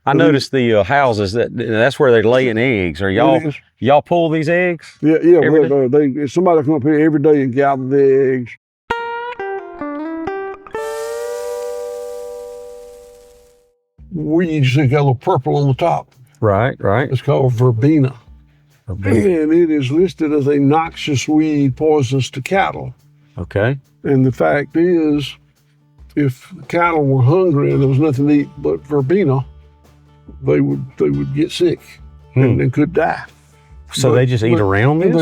I noticed the houses that's where they're laying eggs. Are y'all pull these eggs? Yeah. Somebody come up here every day and gather the eggs. Weeds that got a little purple on the top. Right. It's called verbena. And it is listed as a noxious weed poisonous to cattle. Okay. And the fact is, if the cattle were hungry and there was nothing to eat but verbena, they would get sick and could die. So they just eat around this?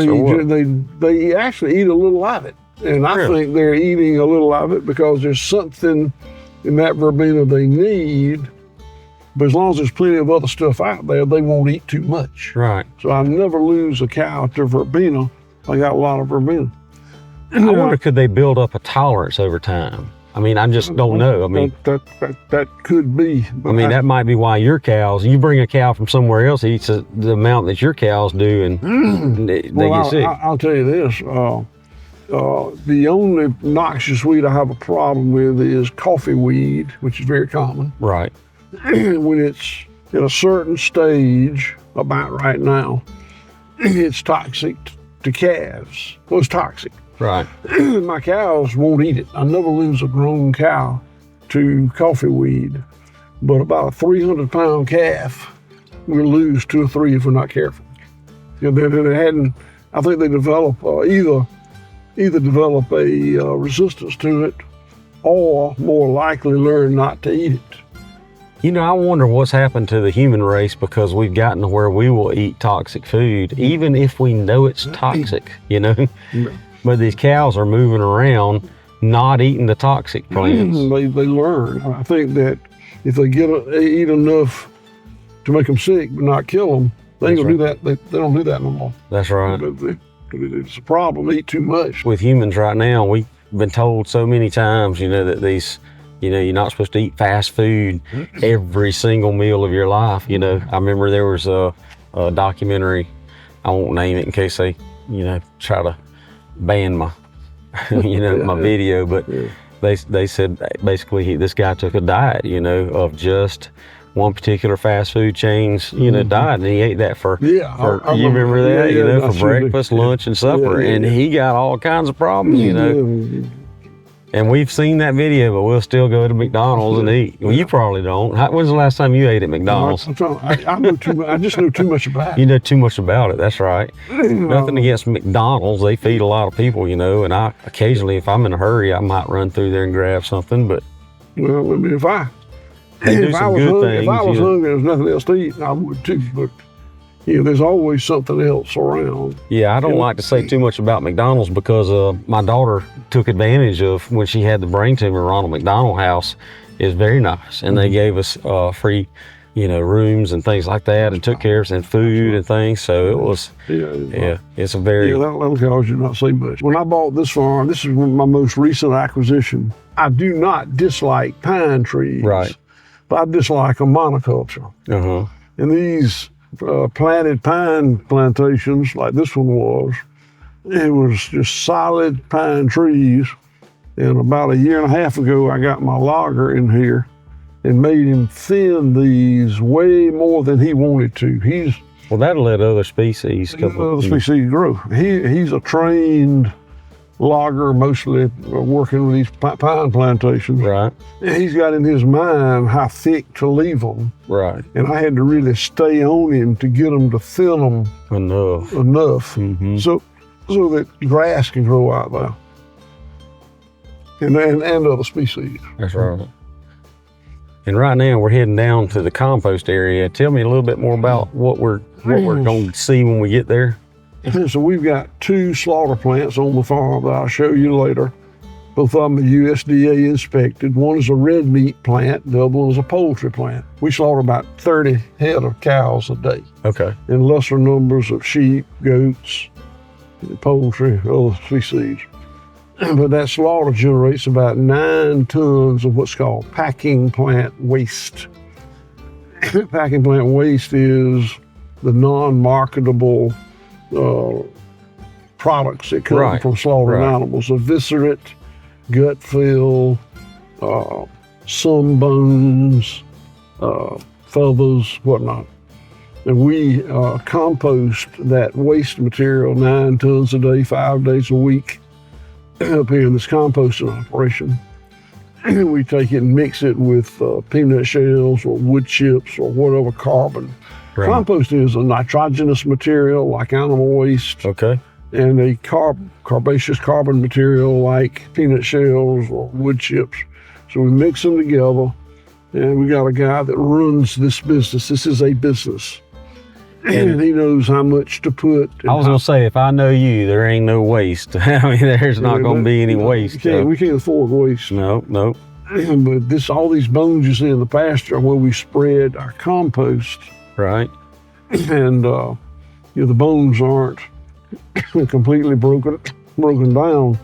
They actually eat a little of it. And I think they're eating a little of it because there's something in that verbena they need. But as long as there's plenty of other stuff out there, they won't eat too much. Right. So I never lose a cow to verbena. I got a lot of verbena. I wonder, could they build up a tolerance over time? I mean, I just don't know. I mean, that could be. I mean, that might be why your cows, you bring a cow from somewhere else, eats the amount that your cows do, and they get sick. I'll tell you this. The only noxious weed I have a problem with is coffee weed, which is very common. Right. When it's at a certain stage, about right now, it's toxic to calves. Well, it's toxic. Right. My cows won't eat it. I never lose a grown cow to coffee weed, but about a 300-pound calf, we'll lose 2 or 3 if we're not careful. I think they develop either develop a resistance to it, or more likely learn not to eat it. You know, I wonder what's happened to the human race because we've gotten to where we will eat toxic food, even if we know it's toxic, you know? But these cows are moving around not eating the toxic plants. They learn. I think that if they eat enough to make them sick but not kill them, they ain't gonna do that. They don't do that no more. That's right. It's a problem. They eat too much. With humans right now, we've been told so many times, you know, that these, you know, you're not supposed to eat fast food every single meal of your life. You know, I remember there was a documentary, I won't name it in case they, you know, try to ban my, my video, but they said basically this guy took a diet, you know, of just one particular fast food chain's, diet, and he ate that for you remember that, for breakfast, lunch, and supper, and he got all kinds of problems, you know. And we've seen that video, but we'll still go to McDonald's and eat. Well, you probably don't. When's the last time you ate at McDonald's? I know too much. I just know too much about it. You know too much about it. That's right. Nothing against McDonald's. They feed a lot of people, you know. And I occasionally, if I'm in a hurry, I might run through there and grab something. But well, I mean, if I was hungry, there's nothing else to eat, I would too. But there's always something else around. Yeah, I don't like to say too much about McDonald's because my daughter took advantage of when she had the brain tumor. Ronald McDonald House is very nice, and they gave us free, rooms and things like that, and took care of us and food and things. So it was, it's a very that'll cause you not to say much. When I bought this farm, this is my most recent acquisition. I do not dislike pine trees, right? But I dislike a monoculture. And these planted pine plantations like this one was, it was just solid pine trees. And about a year and a half ago, I got my logger in here and made him thin these way more than he wanted to. Well, that'll let other species grow. He's a trained logger, mostly working with these pine plantations. Right. And he's got in his mind how thick to leave them. Right. And I had to really stay on him to get him to thin them enough, so that grass can grow out there, and other species. That's right. And right now we're heading down to the compost area. Tell me a little bit more about what we're going to see when we get there. So we've got 2 slaughter plants on the farm that I'll show you later. Both of them are USDA inspected. One is a red meat plant, the other one is a poultry plant. We slaughter about 30 head of cows a day. Okay. And lesser numbers of sheep, goats, poultry, other species. But that slaughter generates about 9 tons of what's called packing plant waste. Packing plant waste is the non-marketable products that come from slaughtered animals: eviscerate, gut fill, some bones, feathers, whatnot. And we compost that waste material 9 tons a day, 5 days a week up here in this composting operation. And we take it and mix it with peanut shells or wood chips or whatever carbon. Right. Compost is a nitrogenous material like animal waste. Okay. And a carbaceous carbon material like peanut shells or wood chips. So we mix them together, and we got a guy that runs this business. This is a business. And he knows how much to put. I was going to say, if I know you, there ain't no waste. I mean, there's not going to be any waste. We can't afford waste. No. But all these bones you see in the pasture are where we spread our compost. Right. And the bones aren't completely broken down.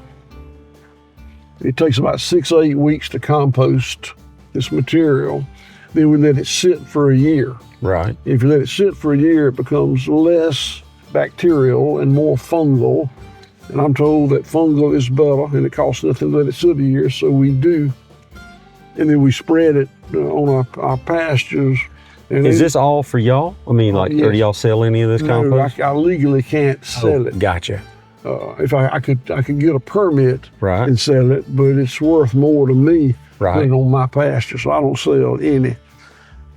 It takes about 6 or 8 weeks to compost this material. Then we let it sit for a year. Right. If you let it sit for a year, it becomes less bacterial and more fungal. And I'm told that fungal is better, and it costs nothing to let it sit a year, so we do. And then we spread it on our pastures. And is this all for y'all? I mean, like, yes. Or do y'all sell any of this compost? No, I legally can't sell it. Gotcha. If I could get a permit Right. and sell it, but it's worth more to me Right. than on my pasture, so I don't sell any.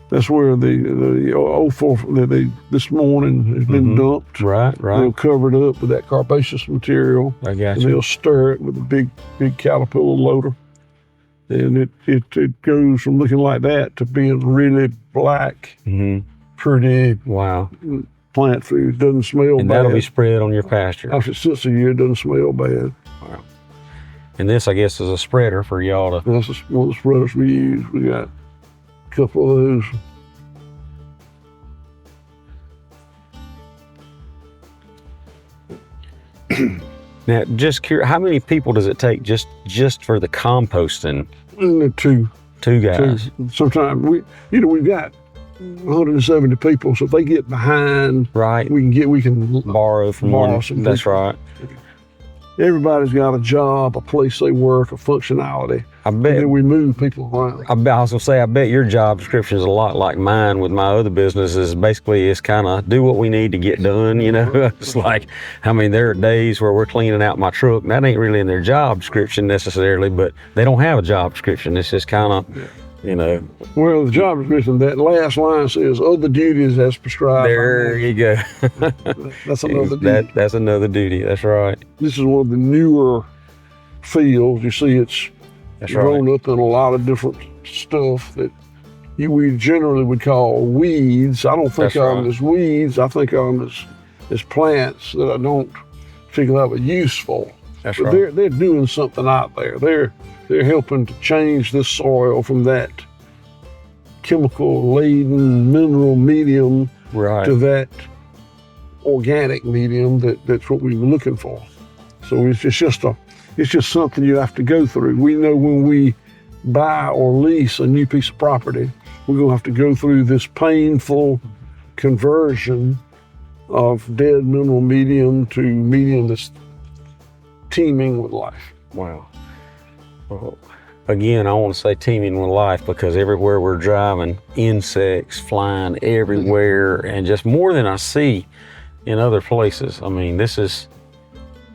That's where the offal that this morning has been dumped. Right. They'll cover it up with that carbaceous material. I got And you. they'll stir it with a big Caterpillar loader. And it goes from looking like that to being really black, pretty Wow. plant food. Doesn't smell And bad. that'll be spread on your pasture. After it sits a year, it doesn't smell bad. Wow. And this, I guess, is a spreader for y'all to. That's one of the spreaders we use. We got a couple of those. Now, just curious, how many people does it take just for the composting? Two. Two guys. Sometimes we've got 170 people, so if they get behind, Right. we can Borrow from borrow one. some That's people. right. Everybody's got a job, a place they work, a functionality, I and bet. then we move people around. I was gonna say, I bet your job description is a lot like mine with my other businesses. Basically, it's kind of do what we need to get done. It's like, I mean, there are days where we're cleaning out my truck. And that ain't really in their job description necessarily, but they don't have a job description. It's just kind of, Well, the job description, that last line says other duties as prescribed. There you go. That's another duty. That's another duty. That's right. This is one of the newer fields. You see, it's That's grown right. up in a lot of different stuff that we generally would call weeds. I don't think That's of them right. as weeds. I think of them as plants that I don't figure out are useful. That's But right. they're doing something out there. They're helping to change this soil from that chemical-laden mineral medium Right. to that organic medium that's what we were looking for. So it's just something you have to go through. We know when we buy or lease a new piece of property, we're gonna have to go through this painful conversion of dead mineral medium to medium that's teeming with life. Wow. Well, again, I want to say teeming with life because everywhere we're driving, insects flying everywhere, and just more than I see in other places. I mean, this is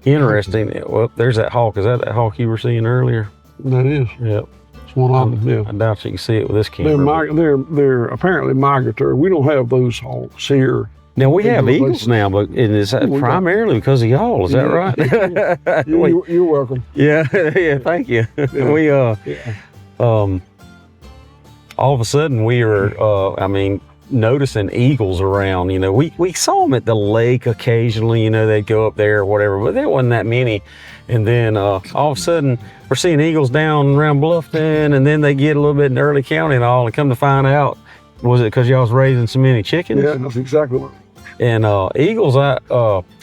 interesting. Well, there's that hawk. Is that hawk you were seeing earlier? That is. Yep. It's one of them, yeah. I doubt you can see it with this camera. They're apparently migratory. We don't have those hawks here. Now we have They- eagles now, but it's got- primarily because of y'all. Is that right? You're welcome. Yeah, yeah. Thank you. We Yeah. all of a sudden we were noticing eagles around. We saw them at the lake occasionally. They'd go up there or whatever, but there wasn't that many. And then all of a sudden we're seeing eagles down around Bluffton, and then they get a little bit in Early County and all. And come to find out, was it because y'all was raising so many chickens? Yeah, that's exactly what. And eagles,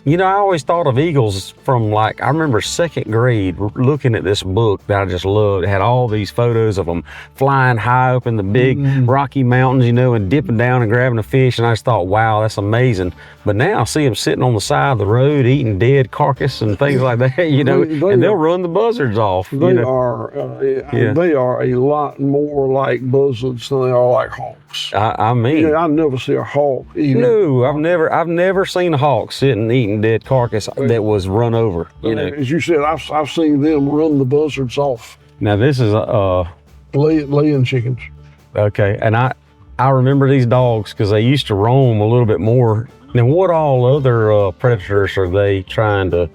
You know, I always thought of eagles from like, I remember second grade looking at this book that I just loved. It had all these photos of them flying high up in the big Rocky Mountains, you know, and dipping down and grabbing a fish. And I just thought, wow, that's amazing. But now I see them sitting on the side of the road eating dead carcass and things like that, you know, and they'll run the buzzards off. They are a lot more like buzzards than they are like hawks. I mean, I never see a hawk eating. No, I've never seen a hawk sitting eating dead carcass that was run over. You know, as you said, I've seen them run the buzzards off. Now this is laying chickens. Okay, and I remember these dogs because they used to roam a little bit more. Now, what all other predators are they trying to?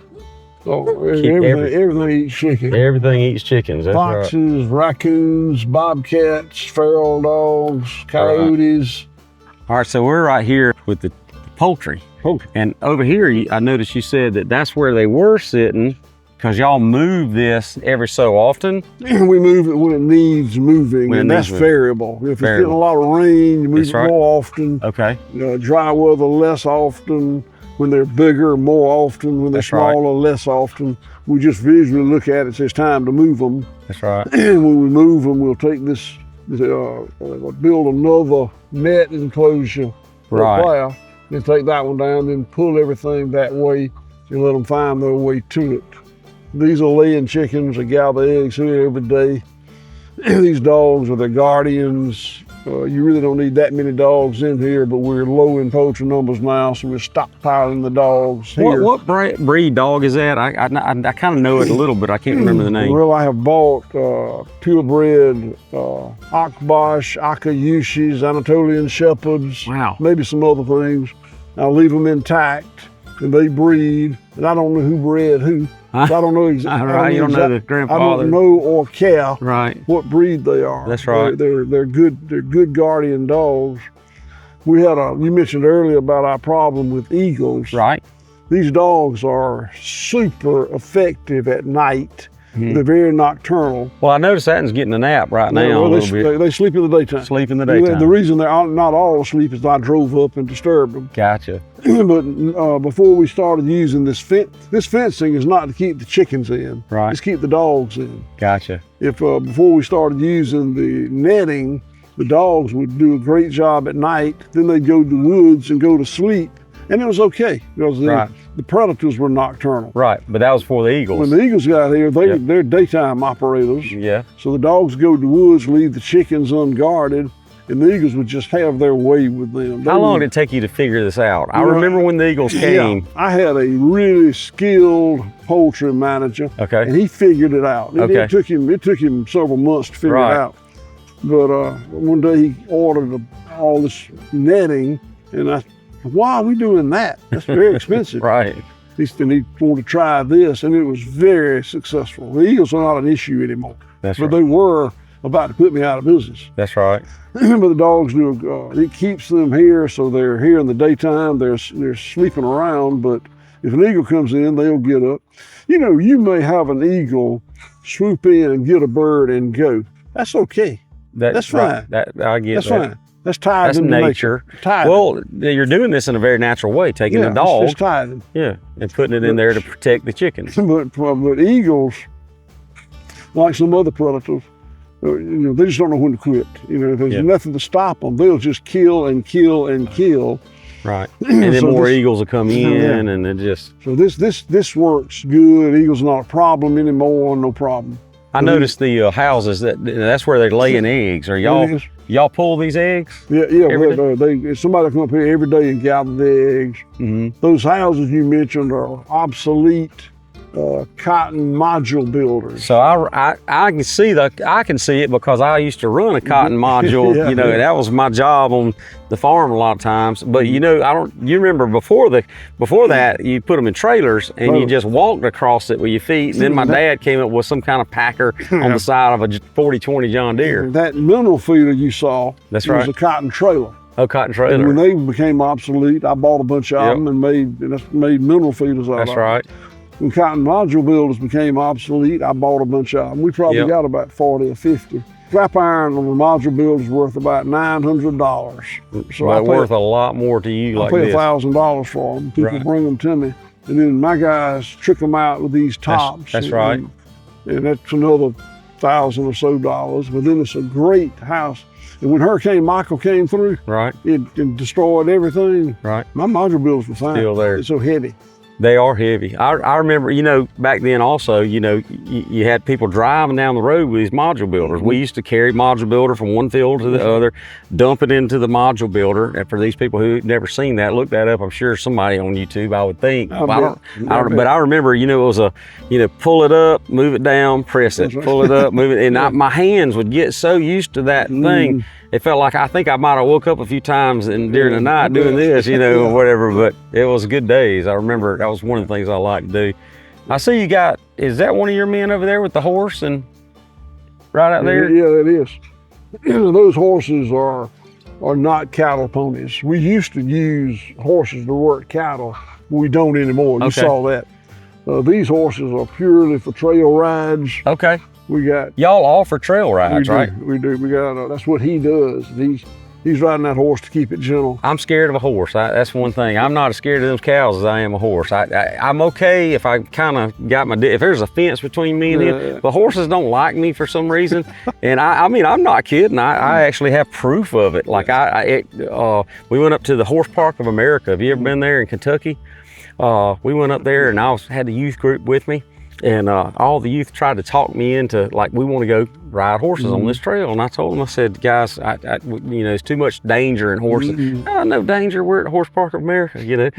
Everything eats chicken. Everything eats chickens. That's Foxes, right. Raccoons, bobcats, feral dogs, coyotes. All right, so we're right here with the poultry. And over here, I noticed you said that that's where they were sitting because y'all move this every so often. We move it when it needs moving, and that's variable. If it's getting a lot of rain, you move it more often. Okay. Dry weather, less often. When they're bigger, more often. When they're smaller, less often. We just visually look at it and say it's time to move them. That's right. And when we move them, we'll take this, build another net enclosure. Right. Then take that one down, then pull everything that way and let them find their way to it. These are laying chickens that gather eggs here every day. These dogs are their guardians. You really don't need that many dogs in here, but we're low in poultry numbers now, so we're stockpiling the dogs here. What breed dog is that? I kind of know it a little bit. I can't remember the name. Well, I have bought purebred Akbash, Akayushis, Anatolian Shepherds. Wow. Maybe some other things. I'll leave them intact, and they breed, and I don't know who bred who. So I don't know exactly. Right, you don't know the grandfather. I don't know or care what breed they are. That's right. They're good guardian dogs. We had you mentioned earlier about our problem with eagles. Right. These dogs are super effective at night. They're very nocturnal. Well, I noticed that one's getting a nap right now. They sleep in the daytime. Sleep in the daytime. The reason they're not all asleep is I drove up and disturbed them. Gotcha. But before we started using this fencing is not to keep the chickens in. Right. It's keep the dogs in. Gotcha. If before we started using the netting, the dogs would do a great job at night. Then they'd go to the woods and go to sleep. And it was okay because the predators were nocturnal. Right, but that was for the eagles. When the eagles got here, they're daytime operators. Yeah. So the dogs go to the woods, leave the chickens unguarded, and the eagles would just have their way with them. How long did it take you to figure this out? I remember when the eagles came. Yeah, I had a really skilled poultry manager, and he figured it out. It took him several months to figure it out. But one day he ordered all this netting, and I. Why are we doing that? That's very expensive. Right. He wanted to try this, and it was very successful. The eagles are not an issue anymore. But they were about to put me out of business. That's right. But the dogs do. It keeps them here, so they're here in the daytime. They're sleeping around. But if an eagle comes in, they'll get up. You may have an eagle swoop in and get a bird and go. That's okay. That's fine. I get That's that. fine. That's tied into nature. Well, you're doing this in a very natural way, taking the dog, it's tied. And putting it in there to protect the chickens. But eagles, like some other predators, they just don't know when to quit. If there's nothing to stop them, they'll just kill and kill and kill. Right, and then more eagles will come in, and it just. So this works good. Eagles are not a problem anymore. No problem. I noticed the houses that's where they're laying eggs. Are y'all pull these eggs? Yeah. Somebody come up here every day and gather the eggs. Those houses you mentioned are obsolete cotton module builders. So I can see it because I used to run a cotton module. And that was my job on the farm a lot of times. But you remember before that you put them in trailers and you just walked across it with your feet. And then my dad came up with some kind of packer on the side of a 40-20 John Deere. That mineral feeder you saw was a cotton trailer. Oh, cotton trailer. And when they became obsolete, I bought a bunch of them and made mineral feeders out of them. That's right. When cotton module builders became obsolete, I bought a bunch of them. We probably got about 40 or 50. scrap iron on a module build is worth about $900. So But worth a lot more to you I like pay this. $1,000 for them. People Right. bring them to me, and then my guys trick them out with these tops. That's right. And that's another $1,000 or so. But then it's a great house. And when Hurricane Michael came through, Right. it destroyed everything. Right. My module builds were fine. Still there. It's so heavy. They are heavy. I remember, you know, back then also, you know, you had people driving down the road with these module builders. We used to carry module builder from one field to the other, dump it into the module builder. And for these people who've never seen that, look that up. I'm sure somebody on YouTube, I would think. I But I remember, you know, it was a, you know, pull it up, move it down, press it, pull it up, move it. And my hands would get so used to that thing. It felt like I think I might have woke up a few times during the night doing this, you know, or whatever, but it was good days. I remember that was one of the things I liked to do. I see you got, is that one of your men over there with the horse and right out there? Yeah, it is. Those horses are not cattle ponies. We used to use horses to work cattle. We don't anymore. You Okay. saw that. These horses are purely for trail rides. Okay. We got Y'all offer trail rides, right? We do. We got. That's what he does. He's riding that horse to keep it gentle. I'm scared of a horse. That's one thing. I'm not as scared of those cows as I am a horse. I'm okay if I kind of got if there's a fence between me and him, but horses don't like me for some reason. And I mean, I'm not kidding. I actually have proof of it. Like we went up to the Horse Park of America. Have you ever been there in Kentucky? We went up there and I had the youth group with me. And all the youth tried to talk me into, like, we want to go ride horses on this trail. And I told them, I said, guys, you know, it's too much danger in horses. Oh, no danger, we're at the Horse Park of America, you know.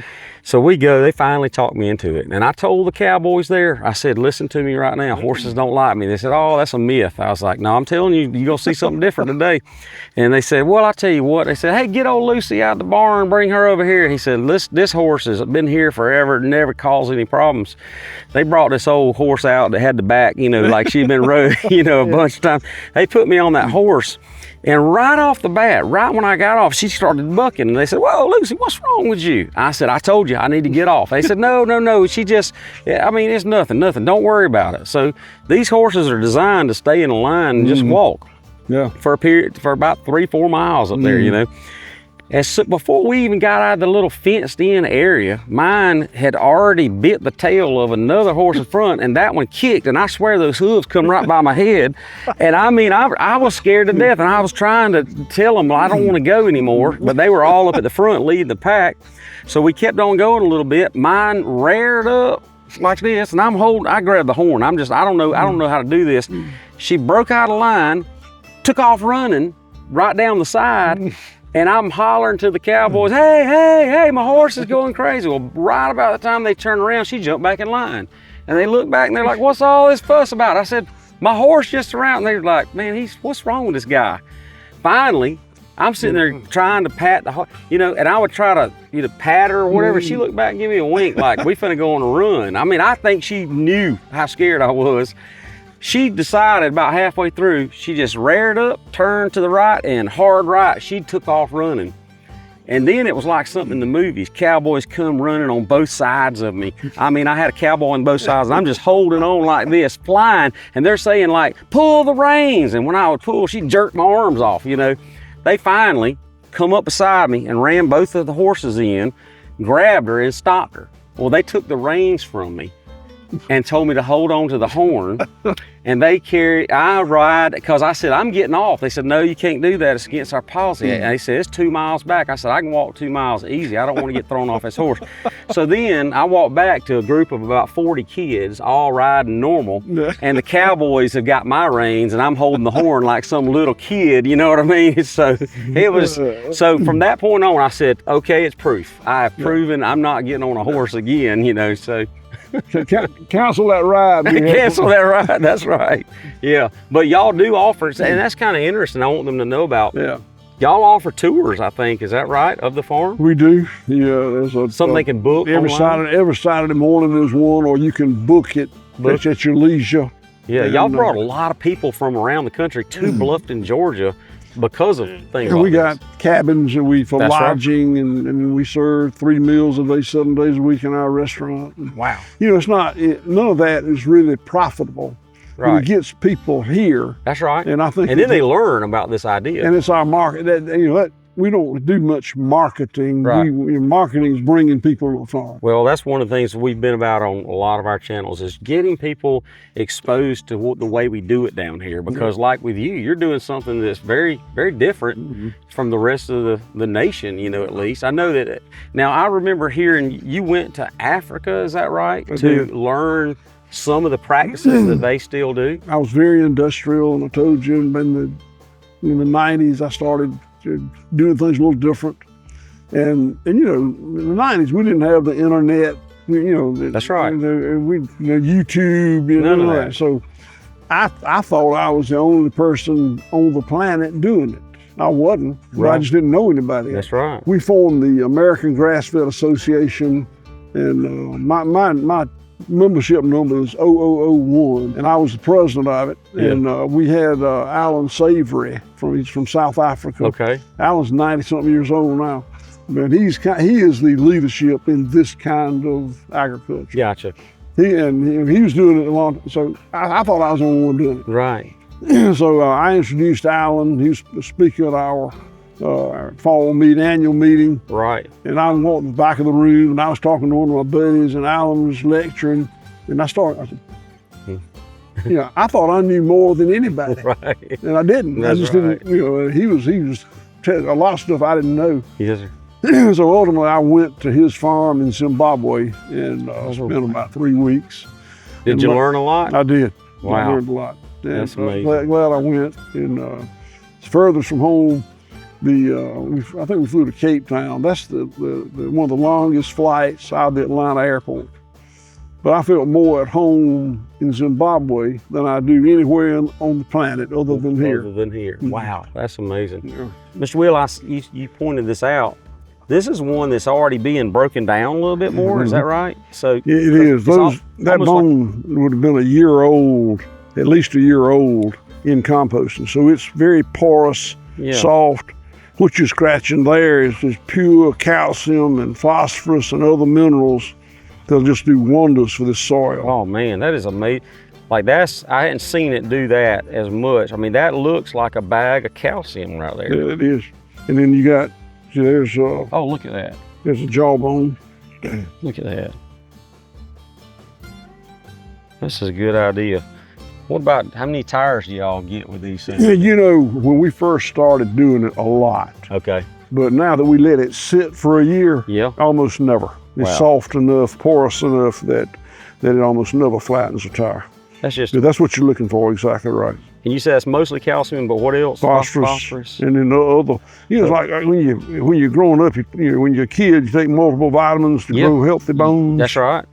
So we go, they finally talked me into it. And I told the cowboys there, I said, listen to me right now, horses don't like me. They said, oh, that's a myth. I was like, no, I'm telling you, you're going to see something different today. And they said, well, I'll tell you what. They said, hey, get old Lucy out the barn, bring her over here. And he said, this horse has been here forever, never caused any problems. They brought this old horse out that had the back, you know, like she'd been rode, you know, a bunch of times. They put me on that horse, and right off the bat, right when I got off, she started bucking. And they said, whoa, Lucy, what's wrong with you? I said, I told you I need to get off. They said, no, she just, I mean, it's nothing, don't worry about it. So these horses are designed to stay in a line and just walk for about 3-4 miles up there, you know. And so before we even got out of the little fenced in area, mine had already bit the tail of another horse in front, and that one kicked, and I swear those hooves come right by my head. And I mean, I was scared to death, and I was trying to tell them, well, I don't want to go anymore, but they were all up at the front leading the pack. So we kept on going a little bit. Mine reared up like this, and I grabbed the horn. I don't know how to do this. She broke out of line, took off running right down the side. And I'm hollering to the cowboys, hey, my horse is going crazy. Well, right about the time they turned around, she jumped back in line. And they looked back and they're like, what's all this fuss about? I said, my horse just around. And they're like, man, what's wrong with this guy? Finally, I'm sitting there trying to pat the horse, you know, and I would try to, you know, pat her or whatever. She looked back and give me a wink like, we finna go on a run. I mean, I think she knew how scared I was. She decided about halfway through, she just reared up, turned to the right, and hard right, she took off running. And then it was like something in the movies. Cowboys come running on both sides of me. I mean, I had a cowboy on both sides, and I'm just holding on like this, flying, and they're saying like, pull the reins. And when I would pull, she'd jerk my arms off, you know. They finally come up beside me and ran both of the horses in, grabbed her and stopped her. Well, they took the reins from me and told me to hold on to the horn. And I ride, because I said, I'm getting off. They said, no, you can't do that. It's against our policy. And they said, it's 2 miles back. I said, I can walk 2 miles easy. I don't want to get thrown off this horse. So then I walked back to a group of about 40 kids, all riding normal. And the cowboys have got my reins and I'm holding the horn like some little kid, you know what I mean? So from that point on, I said, okay, it's proof. I have proven I'm not getting on a horse again, you know, so. Cancel that ride. Cancel that ride, that's right. Yeah, but y'all do offer, and that's kind of interesting. I want them to know about. Yeah. Y'all offer tours, I think. Is that right, of the farm? We do. Yeah, there's something they can book every Saturday morning. There's one, or you can book it. That's at your leisure. Yeah, y'all brought a lot of people from around the country to Bluffton, Georgia, because of things like we got cabins and for That's lodging, right. and we serve 3 meals a day, 7 days a week in our restaurant. Wow. You know, none of that is really profitable. and it gets people here. That's right. And I think, and then they learn about this idea. And it's our market. That we don't do much marketing. Right. Marketing is bringing people to the farm. Well, that's one of the things we've been about on a lot of our channels is getting people exposed to the way we do it down here. Because like with you, you're doing something that's very, very different from the rest of the nation, at least. I know that. Now, I remember hearing you went to Africa, is that right? To learn some of the practices that they still do? I was very industrial, and I told you in the 90s, I started doing things a little different. And in the 90s, we didn't have the internet, That's right. YouTube, none of that. So I thought I was the only person on the planet doing it. I wasn't, but I just didn't know anybody. That's right. We formed the American Grass-Fed Association, and my membership number is 0001, and I was the president of it. And we had Alan Savory he's from South Africa. Okay. Alan's 90-something years old now, but he is the leadership in this kind of agriculture. Gotcha. He was doing it a long time, so I thought I was the only one doing it. Right. So I introduced Alan. He was the speaker at our annual meeting. Right. And I walked in the back of the room, and I was talking to one of my buddies, and Alan was lecturing, and I said, I thought I knew more than anybody. Right. And I didn't. That's I just right. didn't, he was telling a lot of stuff I didn't know. Yes, sir. So ultimately I went to his farm in Zimbabwe and spent about 3 weeks. Did you learn a lot? I did. Wow. I learned a lot. And, that's amazing. Glad I went. And it's furthest from home. I think we flew to Cape Town. That's the one of the longest flights out of the Atlanta airport. But I felt more at home in Zimbabwe than I do anywhere on the planet other than here. Other than here. Wow, that's amazing. Yeah. Mr. Will, you pointed this out. This is one that's already being broken down a little bit more. Is that right? So it is. That bone would have been a year old, at least a year old in composting. So it's very porous, soft. What you're scratching there is just pure calcium and phosphorus and other minerals. They'll just do wonders for this soil. Oh man, that is amazing. Like I hadn't seen it do that as much. I mean, that looks like a bag of calcium right there. Yeah, it is. And then you got, there's oh, look at that. There's a jawbone. Look at that. This is a good idea. What about, how many tires do y'all get with these things? When we first started doing it, a lot. Okay. But now that we let it sit for a year, almost never. It's soft enough, porous enough that it almost never flattens a tire. That's what you're looking for, exactly right. And you said it's mostly calcium, but what else? Phosphorus. And then the other, it's like when you're growing up, when you're a kid, you take multiple vitamins to grow healthy bones. That's right.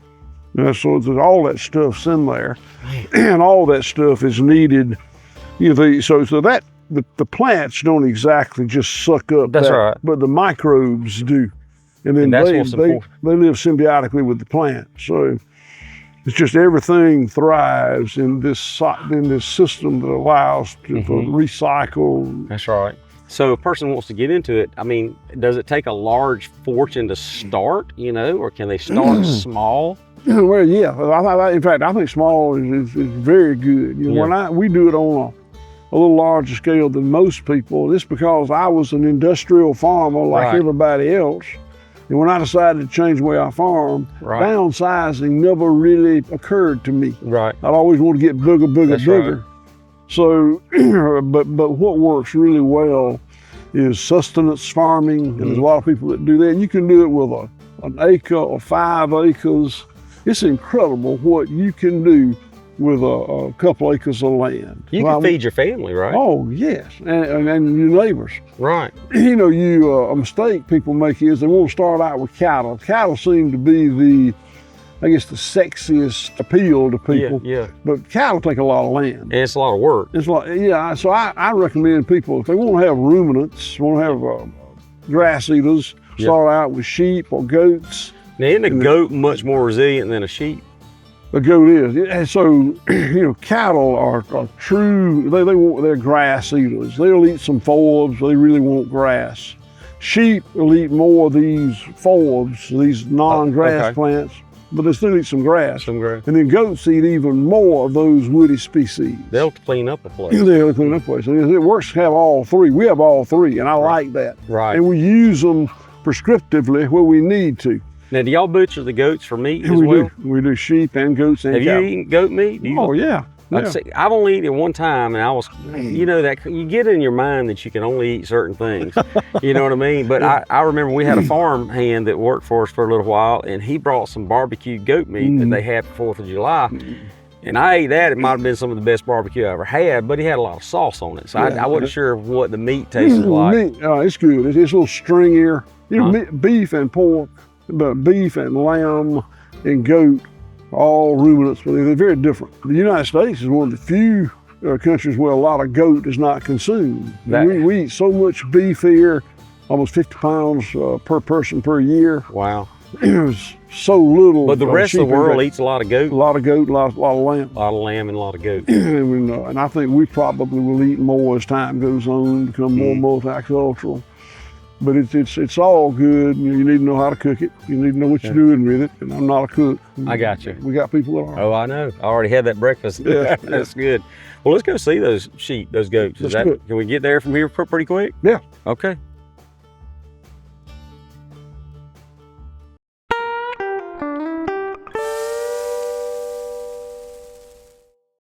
So all that stuff's in there, and all that stuff is needed. So that the plants don't exactly just suck up. That's right. But the microbes do, and then they live symbiotically with the plant. So it's just everything thrives in this system that allows to recycle. That's right. So if a person wants to get into it, I mean, does it take a large fortune to start, or can they start small? Well, yeah. In fact, I think small is very good. We do it on a little larger scale than most people. It's because I was an industrial farmer like everybody else. And when I decided to change the way I farm, downsizing never really occurred to me. Right. I'd always want to get bigger, bigger. Right. So, but what works really well is sustenance farming. And there's a lot of people that do that. And you can do it with an acre or 5 acres. It's incredible what you can do with a couple acres of land. You can feed your family, right? Oh, yes, and your neighbors. Right. A mistake people make is they want to start out with cattle. Cattle seem to be the sexiest appeal to people. Yeah. But cattle take a lot of land. And it's a lot of work. So I recommend people, if they want to have ruminants, want to have grass eaters, start out with sheep or goats. Now, isn't a goat much more resilient than a sheep? A goat is. And so, cattle are true, they're grass eaters. They'll eat some forbs, they really want grass. Sheep will eat more of these forbs, these non-grass plants. but they still eat some grass. Some grass. And then goats eat even more of those woody species. They'll clean up a place. They'll clean up a place. And it works to have all three. We have all three, and I like that. Right. And we use them prescriptively where we need to. Now, do y'all butcher the goats for meat as we well? do. We do sheep and goats and Have cattle. you eaten goat meat? Do you? Oh, yeah. I'd say, I've only eaten it one time, and I was, you know, that you get in your mind that you can only eat certain things. You know what I mean? But I remember we had a farm hand that worked for us for a little while, and he brought some barbecued goat meat that they had for 4th of July. And I ate that. It might have been some of the best barbecue I ever had, but he had a lot of sauce on it. So I wasn't sure what the meat tasted like. Meat, it's good. It's a little stringier. You know, beef and pork, but beef and lamb and goat, all ruminants, but they're very different. The United States is one of the few countries where a lot of goat is not consumed. We eat so much beef here, almost 50 pounds per person per year. Wow. There's so little. But the rest of the world eats a lot of goat. A lot of goat, a lot of lamb. A lot of lamb and a lot of goat. And I think we probably will eat more as time goes on, become more multicultural. But it's all good. You need to know how to cook it. You need to know what you're doing with it. And I'm not a cook. I got you. We got people that are. Oh, I know. I already had that breakfast. Yeah. That's good. Well, let's go see those sheep, those goats. Can we get there from here pretty quick? Yeah. Okay.